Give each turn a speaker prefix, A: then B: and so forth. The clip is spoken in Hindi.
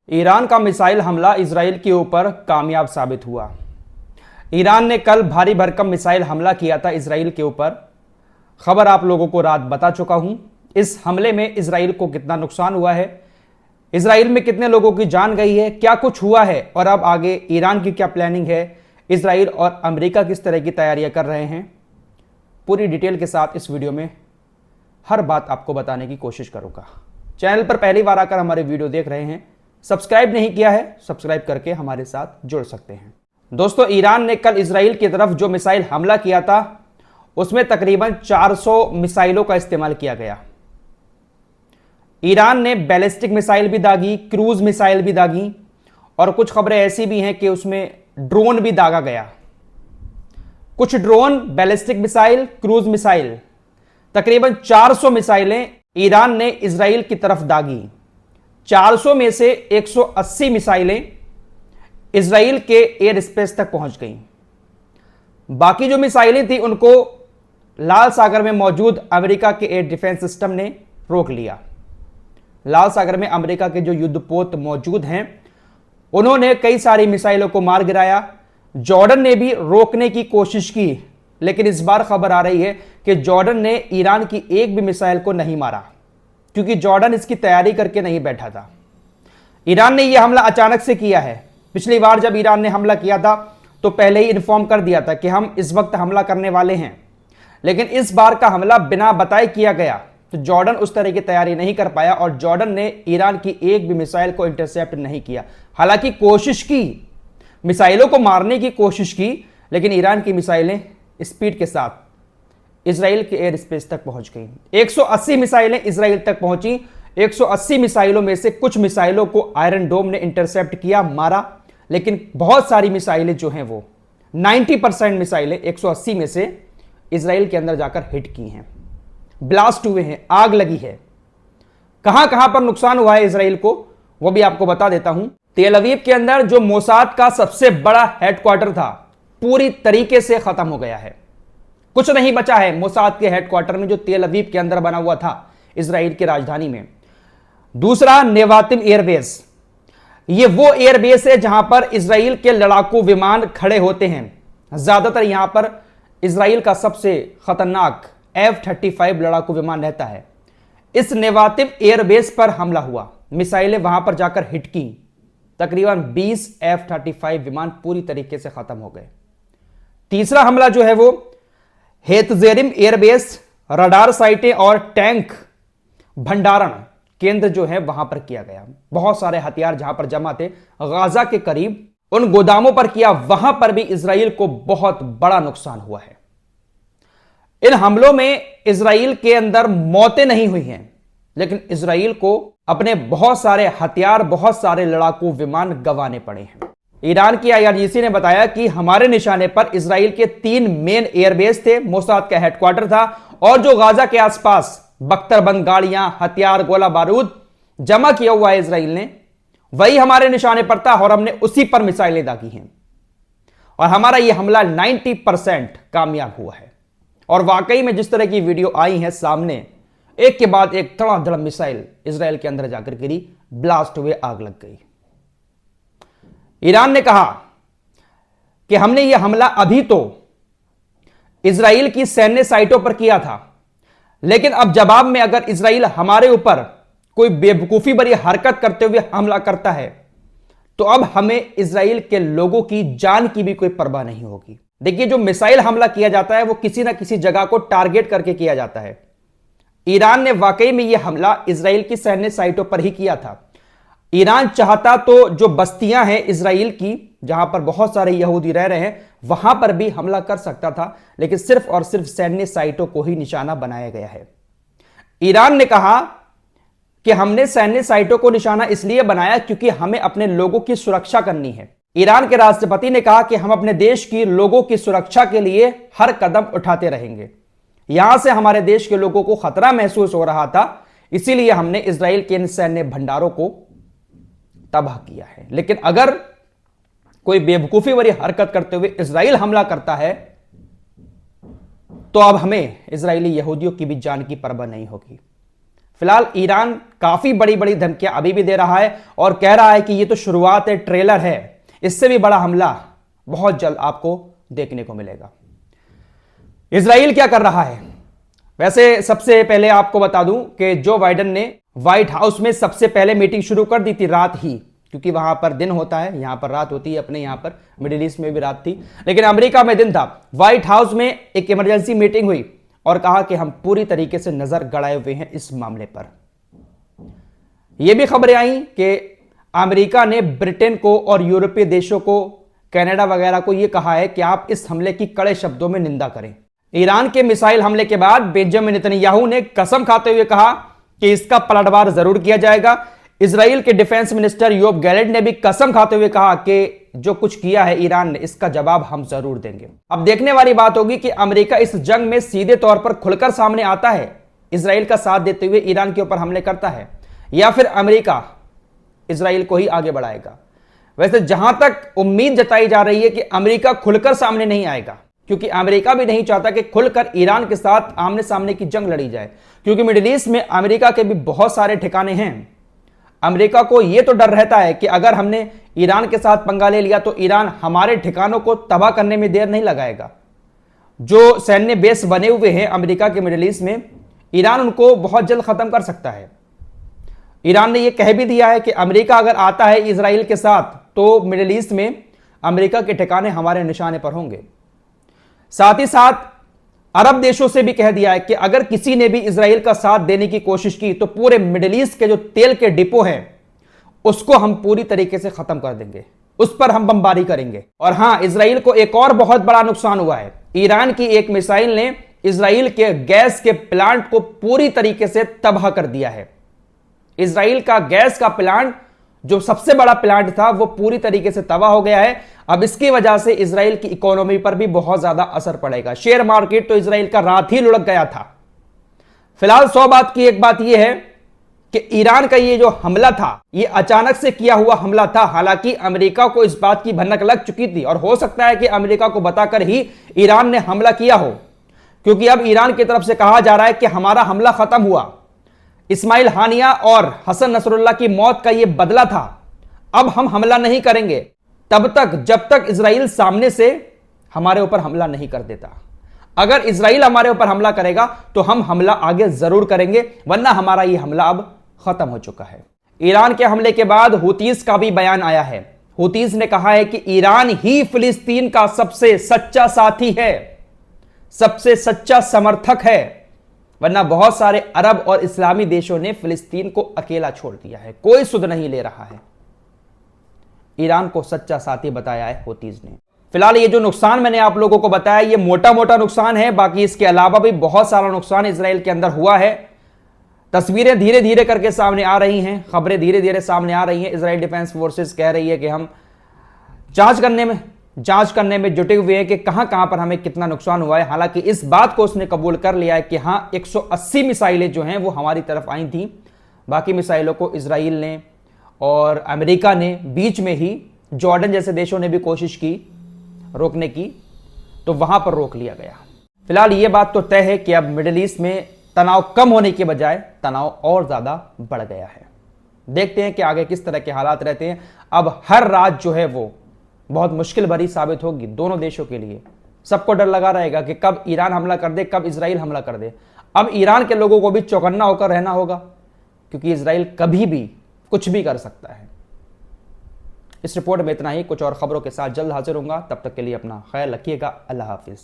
A: ईरान का मिसाइल हमला इजराइल के ऊपर कामयाब साबित हुआ। ईरान ने कल भारी भरकम मिसाइल हमला किया था इजराइल के ऊपर। खबर आप लोगों को रात बता चुका हूं। इस हमले में इजराइल को कितना नुकसान हुआ है, इजराइल में कितने लोगों की जान गई है, क्या कुछ हुआ है और अब आगे ईरान की क्या प्लानिंग है, इजराइल और अमेरिका किस तरह की तैयारियां कर रहे हैं, पूरी डिटेल के साथ इस वीडियो में हर बात आपको बताने की कोशिश करूंगा। चैनल पर पहली बार आकर हमारे वीडियो देख रहे हैं, सब्सक्राइब नहीं किया है, सब्सक्राइब करके हमारे साथ जुड़ सकते हैं। दोस्तों, ईरान ने कल इजराइल की तरफ जो मिसाइल हमला किया था उसमें तकरीबन 400 मिसाइलों का इस्तेमाल किया गया। ईरान ने बैलिस्टिक मिसाइल भी दागी, क्रूज मिसाइल भी दागी और कुछ खबरें ऐसी भी हैं कि उसमें ड्रोन भी दागा गया। कुछ drone, ballistic missile, cruise missile, तकरीबन 400 मिसाइलें ईरान ने इजराइल की तरफ दागी। 400 में से 180 मिसाइलें इजराइल के एयर स्पेस तक पहुंच गईं। बाकी जो मिसाइलें थी उनको लाल सागर में मौजूद अमेरिका के एयर डिफेंस सिस्टम ने रोक लिया। लाल सागर में अमेरिका के जो युद्धपोत मौजूद हैं उन्होंने कई सारी मिसाइलों को मार गिराया। जॉर्डन ने भी रोकने की कोशिश की, लेकिन इस बार खबर आ रही है कि जॉर्डन ने ईरान की एक भी मिसाइल को नहीं मारा, क्योंकि जॉर्डन इसकी तैयारी करके नहीं बैठा था। ईरान ने यह हमला अचानक से किया है। पिछली बार जब ईरान ने हमला किया था तो पहले ही इन्फॉर्म कर दिया था कि हम इस वक्त हमला करने वाले हैं, लेकिन इस बार का हमला बिना बताए किया गया तो जॉर्डन उस तरह की तैयारी नहीं कर पाया और जॉर्डन ने ईरान की एक भी मिसाइल को इंटरसेप्ट नहीं किया। हालांकि कोशिश की, मिसाइलों को मारने की कोशिश की, लेकिन ईरान की मिसाइलें स्पीड के साथ इजराइल के एयर स्पेस तक पहुंच गई। 180 मिसाइलें इजराइल तक पहुंची। 180 मिसाइलों में से कुछ मिसाइलों को आयरन डोम ने इंटरसेप्ट किया, मारा, लेकिन बहुत सारी मिसाइलें जो हैं वो 90% मिसाइलें 180 में से इजराइल के अंदर जाकर हिट की हैं, ब्लास्ट हुए हैं, आग लगी है। कहां कहां पर नुकसान हुआ है इजराइल को वो भी आपको बता देता हूं। तेल अवीव के अंदर जो मोसाद का सबसे बड़ा हेडक्वार्टर था पूरी तरीके से खत्म हो गया है। कुछ नहीं बचा है मोसाद के हेडक्वार्टर में जो तेल अवीव के अंदर बना हुआ था इजराइल की राजधानी में। दूसरा, नेवातिम एयरबेस, ये वो एयरबेस है जहां पर इजराइल के लड़ाकू विमान खड़े होते हैं। ज्यादातर यहां पर इजराइल का सबसे खतरनाक F-35 लड़ाकू विमान रहता है। इस नेवातिम एयरबेस पर हमला हुआ, मिसाइलें वहां पर जाकर हिट की। तकरीबन 20 F-35 विमान पूरी तरीके से खत्म हो गए। तीसरा हमला जो है वो हेतजेरिम एयरबेस, रडार साइटें और टैंक भंडारण केंद्र जो है वहां पर किया गया। बहुत सारे हथियार जहां पर जमा थे गाजा के करीब उन गोदामों पर किया, वहां पर भी इजराइल को बहुत बड़ा नुकसान हुआ है। इन हमलों में इजराइल के अंदर मौतें नहीं हुई हैं, लेकिन इजराइल को अपने बहुत सारे हथियार, बहुत सारे लड़ाकू विमान गंवाने पड़े हैं। ईरान की IRGC ने बताया कि हमारे निशाने पर इजराइल के 3 मेन एयरबेस थे, मोसाद का हेडक्वार्टर था और जो गाजा के आसपास बख्तरबंद गाड़ियां, हथियार, गोला बारूद जमा किया हुआ है इजराइल ने, वही हमारे निशाने पर था और हमने उसी पर मिसाइलें दागी हैं और हमारा यह हमला 90% कामयाब हुआ है। और वाकई में जिस तरह की वीडियो आई है सामने, एक के बाद एक धड़ाधड़ मिसाइल इजराइल के अंदर जाकर गिरी, ब्लास्ट हुए, आग लग गई। ईरान ने कहा कि हमने यह हमला अभी तो इजराइल की सैन्य साइटों पर किया था, लेकिन अब जवाब में अगर इजराइल हमारे ऊपर कोई बेवकूफी भरी हरकत करते हुए हमला करता है तो अब हमें इजराइल के लोगों की जान की भी कोई परवाह नहीं होगी। देखिए, जो मिसाइल हमला किया जाता है वो किसी ना किसी जगह को टारगेट करके किया जाता है। ईरान ने वाकई में यह हमला इजराइल की सैन्य साइटों पर ही किया था। ईरान चाहता तो जो बस्तियां हैं इजराइल की, जहां पर बहुत सारे यहूदी रह रहे हैं, वहां पर भी हमला कर सकता था, लेकिन सिर्फ और सिर्फ सैन्य साइटों को ही निशाना बनाया गया है। ईरान ने कहा कि हमने सैन्य साइटों को निशाना इसलिए बनाया क्योंकि हमें अपने लोगों की सुरक्षा करनी है। ईरान के राष्ट्रपति ने कहा कि हम अपने देश की लोगों की सुरक्षा के लिए हर कदम उठाते रहेंगे। यहां से हमारे देश के लोगों को खतरा महसूस हो रहा था, इसीलिए हमने इजराइल के इन सैन्य भंडारों को तबाह किया है। लेकिन अगर कोई बेवकूफी भरी हरकत करते हुए इजराइल हमला करता है तो अब हमें इजरायली यहूदियों की भी जान की परवाह नहीं होगी। फिलहाल ईरान काफी बड़ी बड़ी धमकियां अभी भी दे रहा है और कह रहा है कि ये तो शुरुआत है, ट्रेलर है, इससे भी बड़ा हमला बहुत जल्द आपको देखने को मिलेगा। इजराइल क्या कर रहा है? वैसे सबसे पहले आपको बता दूं कि जो बाइडेन ने व्हाइट हाउस में सबसे पहले मीटिंग शुरू कर दी थी रात ही, क्योंकि वहां पर दिन होता है, यहां पर रात होती है, अपने यहां पर मिडिल ईस्ट में भी रात थी, लेकिन अमेरिका में दिन था। व्हाइट हाउस में एक इमरजेंसी मीटिंग हुई और कहा कि हम पूरी तरीके से नजर गड़ाए हुए हैं इस मामले पर। यह भी खबरें आई कि अमेरिका ने ब्रिटेन को और यूरोपीय देशों को, कनाडा वगैरह को यह कहा है कि आप इस हमले की कड़े शब्दों में निंदा करें। ईरान के मिसाइल हमले के बाद बेंजामिन नेतन्याहू ने कसम खाते हुए कहा कि इसका पलटवार जरूर किया जाएगा। इजराइल के डिफेंस मिनिस्टर योब गैलेंट ने भी कसम खाते हुए कहा कि जो कुछ किया है ईरान ने, इसका जवाब हम जरूर देंगे। अब देखने वाली बात होगी कि अमेरिका इस जंग में सीधे तौर पर खुलकर सामने आता है, इजराइल का साथ देते हुए ईरान के ऊपर हमले करता है, या फिर अमेरिका इजराइल को ही आगे बढ़ाएगा। वैसे जहां तक उम्मीद जताई जा रही है कि अमेरिका खुलकर सामने नहीं आएगा, क्योंकि अमेरिका भी नहीं चाहता कि खुलकर ईरान के साथ आमने सामने की जंग लड़ी जाए, क्योंकि मिडिल ईस्ट में अमेरिका के भी बहुत सारे ठिकाने हैं। अमेरिका को यह तो डर रहता है कि अगर हमने ईरान के साथ पंगा ले लिया तो ईरान हमारे ठिकानों को तबाह करने में देर नहीं लगाएगा। जो सैन्य बेस बने हुए हैं अमेरिका के मिडिल ईस्ट में, ईरान उनको बहुत जल्द खत्म कर सकता है। ईरान ने यह कह भी दिया है कि अमेरिका अगर आता है इजराइल के साथ तो मिडिल ईस्ट में अमेरिका के ठिकाने हमारे निशाने पर होंगे। साथ ही साथ अरब देशों से भी कह दिया है कि अगर किसी ने भी इजराइल का साथ देने की कोशिश की तो पूरे मिडिल ईस्ट के जो तेल के डिपो हैं उसको हम पूरी तरीके से खत्म कर देंगे, उस पर हम बमबारी करेंगे। और हां, इजराइल को एक और बहुत बड़ा नुकसान हुआ है। ईरान की एक मिसाइल ने इजराइल के गैस के प्लांट को पूरी तरीके से तबाह कर दिया है। इजराइल का गैस का प्लांट, जो सबसे बड़ा प्लांट था, वो पूरी तरीके से तबाह हो गया है। अब इसकी वजह से इजराइल की इकोनॉमी पर भी बहुत ज्यादा असर पड़ेगा। शेयर मार्केट तो इजराइल का रात ही लुढ़क गया था। फिलहाल 100 बात की एक बात यह है कि ईरान का ये जो हमला था, ये अचानक से किया हुआ हमला था। हालांकि अमेरिका को इस बात की भनक लग चुकी थी और हो सकता है कि अमेरिका को बताकर ही ईरान ने हमला किया हो, क्योंकि अब ईरान की तरफ से कहा जा रहा है कि हमारा हमला खत्म हुआ, इस्माइल हानिया और हसन नसरुल्लाह की मौत का यह बदला था, अब हम हमला नहीं करेंगे तब तक जब तक इजराइल सामने से हमारे ऊपर हमला नहीं कर देता। अगर इजराइल हमारे ऊपर हमला करेगा तो हम हमला आगे जरूर करेंगे, वरना हमारा यह हमला अब खत्म हो चुका है। ईरान के हमले के बाद हुतीज का भी बयान आया है। हुतीज ने कहा है कि ईरान ही फिलिस्तीन का सबसे सच्चा साथी है, सबसे सच्चा समर्थक है, वरना बहुत सारे अरब और इस्लामी देशों ने फिलिस्तीन को अकेला छोड़ दिया है, कोई सुध नहीं ले रहा है। ईरान को सच्चा साथी बताया है हुतीज ने। फिलहाल ये जो नुकसान मैंने आप लोगों को बताया, ये मोटा मोटा नुकसान है, बाकी इसके अलावा भी बहुत सारा नुकसान इजराइल के अंदर हुआ है। तस्वीरें धीरे धीरे करके सामने आ रही हैं, खबरें धीरे धीरे सामने आ रही हैं। इजराइल डिफेंस फोर्सेस कह रही है कि हम जांच करने में जुटे हुए हैं कि कहां कहां पर हमें कितना नुकसान हुआ है। हालांकि इस बात को उसने कबूल कर लिया है कि हां, 180 मिसाइलें जो हैं वो हमारी तरफ आई थी, बाकी मिसाइलों को इजराइल ने और अमेरिका ने, बीच में ही जॉर्डन जैसे देशों ने भी कोशिश की रोकने की, तो वहां पर रोक लिया गया। फिलहाल यह बात तो तय है कि अब मिडिल ईस्ट में तनाव कम होने के बजाय तनाव और ज्यादा बढ़ गया है। देखते हैं कि आगे किस तरह के हालात रहते हैं। अब हर रात जो है वो बहुत मुश्किल भरी साबित होगी दोनों देशों के लिए। सबको डर लगा रहेगा कि कब ईरान हमला कर दे, कब इजराइल हमला कर दे। अब ईरान के लोगों को भी चौकन्ना होकर रहना होगा, क्योंकि इजराइल कभी भी कुछ भी कर सकता है। इस रिपोर्ट में इतना ही। कुछ और खबरों के साथ जल्द हाजिर होऊंगा, तब तक के लिए अपना ख्याल रखिएगा। अल्लाह हाफिज।